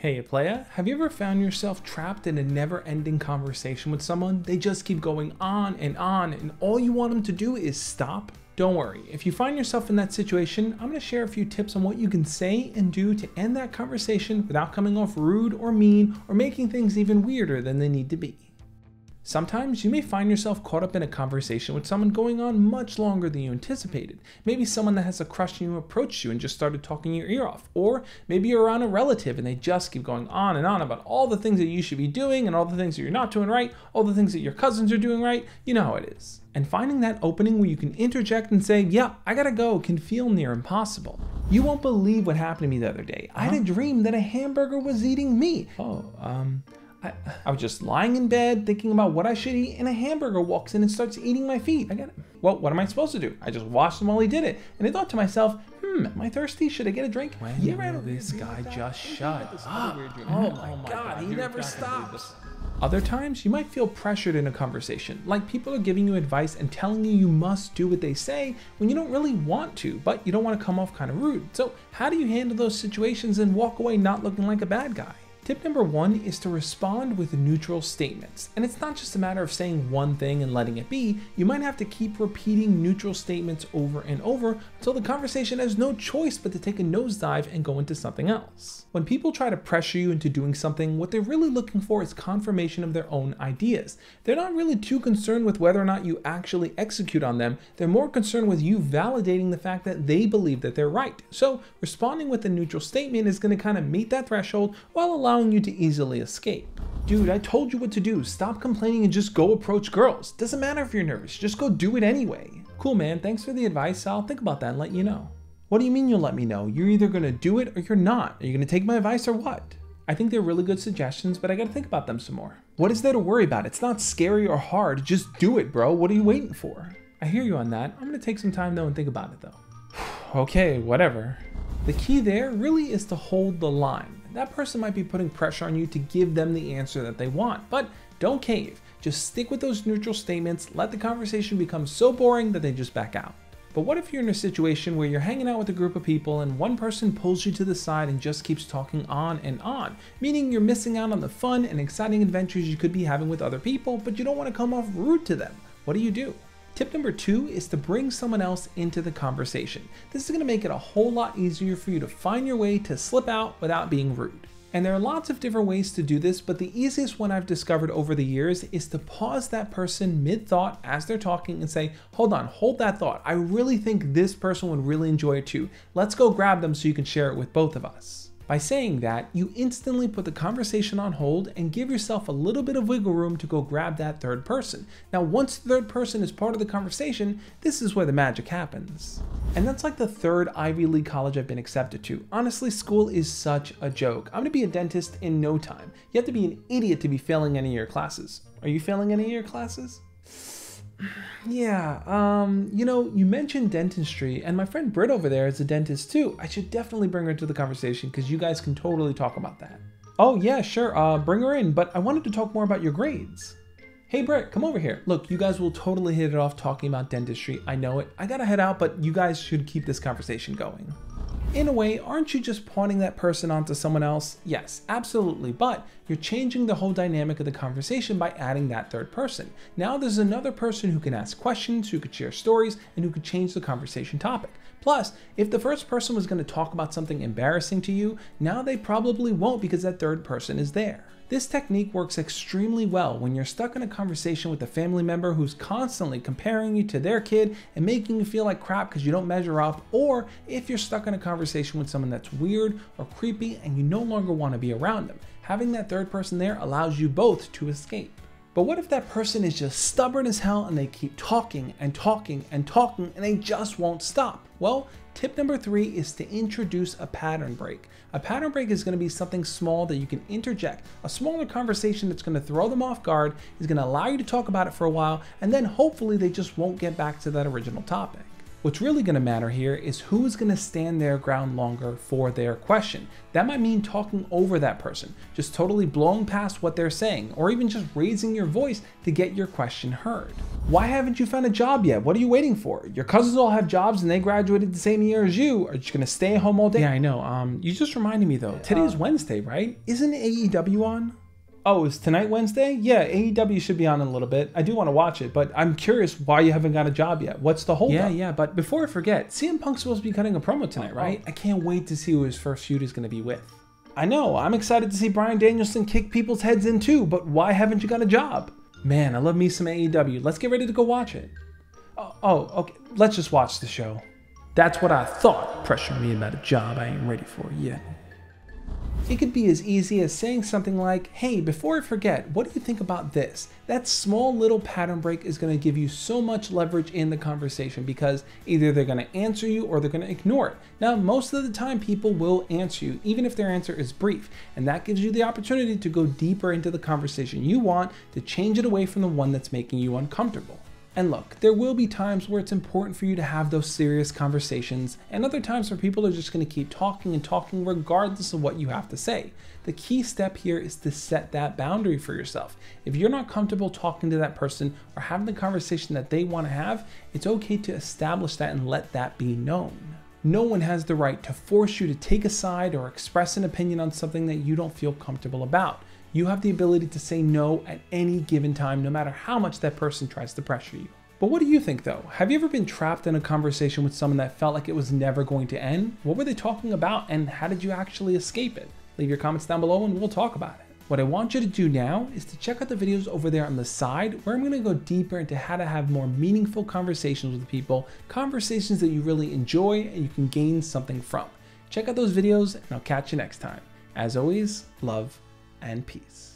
Hey playa, have you ever found yourself trapped in a never-ending conversation with someone? They just keep going on and all you want them to do is stop? Don't worry, if you find yourself in that situation, I'm going to share a few tips on what you can say and do to end that conversation without coming off rude or mean or making things even weirder than they need to be. Sometimes you may find yourself caught up in a conversation with someone going on much longer than you anticipated. Maybe someone that has a crush on you approached you and just started talking your ear off. Or maybe you're around a relative and they just keep going on and on about all the things that you should be doing and all the things that you're not doing right, all the things that your cousins are doing right. You know how it is. And finding that opening where you can interject and say, yeah, I gotta go, can feel near impossible. You won't believe what happened to me the other day. I had a dream that a hamburger was eating me. I was just lying in bed thinking about what I should eat, and a hamburger walks in and starts eating my feet. Well, what am I supposed to do? I just watched him while he did it. And I thought to myself, am I thirsty? Should I get a drink? This guy just shut up. Oh my God, he never stops. Other times, you might feel pressured in a conversation, like people are giving you advice and telling you must do what they say when you don't really want to, but you don't want to come off kind of rude. So how do you handle those situations and walk away not looking like a bad guy? Tip number 1 is to respond with neutral statements. And it's not just a matter of saying one thing and letting it be. You might have to keep repeating neutral statements over and over until the conversation has no choice but to take a nosedive and go into something else. When people try to pressure you into doing something, what they're really looking for is confirmation of their own ideas. They're not really too concerned with whether or not you actually execute on them. They're more concerned with you validating the fact that they believe that they're right. So responding with a neutral statement is going to kind of meet that threshold while allowing you to easily escape. Dude, I told you what to do. Stop complaining and just go approach girls. Doesn't matter if you're nervous, just go do it anyway. Cool, man, thanks for the advice. I'll think about that and let you know. What do you mean you'll let me know? You're either gonna do it or you're not. Are you gonna take my advice or what? I think they're really good suggestions, but I gotta think about them some more. What is there to worry about? It's not scary or hard. Just do it, bro. What are you waiting for? I hear you on that. I'm gonna take some time though and think about it though. Okay, whatever. The key there really is to hold the line. That person might be putting pressure on you to give them the answer that they want, but don't cave. Just stick with those neutral statements, let the conversation become so boring that they just back out. But what if you're in a situation where you're hanging out with a group of people and one person pulls you to the side and just keeps talking on and on, meaning you're missing out on the fun and exciting adventures you could be having with other people, but you don't want to come off rude to them? What do? Tip number 2 is to bring someone else into the conversation. This is going to make it a whole lot easier for you to find your way to slip out without being rude. And there are lots of different ways to do this, but the easiest one I've discovered over the years is to pause that person mid-thought as they're talking and say, hold on, hold that thought. I really think this person would really enjoy it too. Let's go grab them so you can share it with both of us. By saying that, you instantly put the conversation on hold and give yourself a little bit of wiggle room to go grab that third person. Now, once the third person is part of the conversation, this is where the magic happens. And that's like the 3rd Ivy League college I've been accepted to. Honestly, school is such a joke. I'm gonna be a dentist in no time. You have to be an idiot to be failing any of your classes. Are you failing any of your classes? Yeah, you mentioned dentistry, and my friend Britt over there is a dentist too. I should definitely bring her to the conversation because you guys can totally talk about that. Oh yeah, sure, bring her in, but I wanted to talk more about your grades. Hey Britt, come over here. Look, you guys will totally hit it off talking about dentistry. I know it. I gotta head out, but you guys should keep this conversation going. In a way, aren't you just pawning that person onto someone else? Yes, absolutely, but you're changing the whole dynamic of the conversation by adding that third person. Now there's another person who can ask questions, who could share stories, and who could change the conversation topic. Plus, if the first person was going to talk about something embarrassing to you, now they probably won't because that third person is there. This technique works extremely well when you're stuck in a conversation with a family member who's constantly comparing you to their kid and making you feel like crap because you don't measure up, or if you're stuck in a conversation with someone that's weird or creepy and you no longer want to be around them. Having that third person there allows you both to escape. But what if that person is just stubborn as hell and they keep talking and talking and talking and they just won't stop? Well, tip number 3 is to introduce a pattern break. A pattern break is going to be something small that you can interject. A smaller conversation that's going to throw them off guard, is going to allow you to talk about it for a while, and then hopefully they just won't get back to that original topic. What's really going to matter here is who is going to stand their ground longer for their question. That might mean talking over that person, just totally blowing past what they're saying, or even just raising your voice to get your question heard. Why haven't you found a job yet? What are you waiting for? Your cousins all have jobs and they graduated the same year as you. Are you just going to stay at home all day? Yeah, I know. You just reminded me though. Today's Wednesday, right? Isn't AEW on? Oh, is tonight Wednesday? Yeah, AEW should be on in a little bit. I do want to watch it, but I'm curious why you haven't got a job yet. What's the holdup? Yeah, but before I forget, CM Punk's supposed to be cutting a promo tonight, right? I can't wait to see who his first feud is going to be with. I know, I'm excited to see Bryan Danielson kick people's heads in too, but why haven't you got a job? Man, I love me some AEW. Let's get ready to go watch it. Oh, okay, let's just watch the show. That's what I thought. Pressuring me about a job I ain't ready for yet. It could be as easy as saying something like, hey, before I forget, what do you think about this? That small little pattern break is going to give you so much leverage in the conversation because either they're going to answer you or they're going to ignore it. Now, most of the time people will answer you, even if their answer is brief, and that gives you the opportunity to go deeper into the conversation you want to change it away from the one that's making you uncomfortable. And look, there will be times where it's important for you to have those serious conversations, and other times where people are just going to keep talking and talking regardless of what you have to say. The key step here is to set that boundary for yourself. If you're not comfortable talking to that person or having the conversation that they want to have, it's okay to establish that and let that be known. No one has the right to force you to take a side or express an opinion on something that you don't feel comfortable about. You have the ability to say no at any given time, no matter how much that person tries to pressure you. But what do you think though? Have you ever been trapped in a conversation with someone that felt like it was never going to end? What were they talking about and how did you actually escape it? Leave your comments down below and we'll talk about it. What I want you to do now is to check out the videos over there on the side where I'm going to go deeper into how to have more meaningful conversations with people, conversations that you really enjoy and you can gain something from. Check out those videos and I'll catch you next time. As always, love and peace.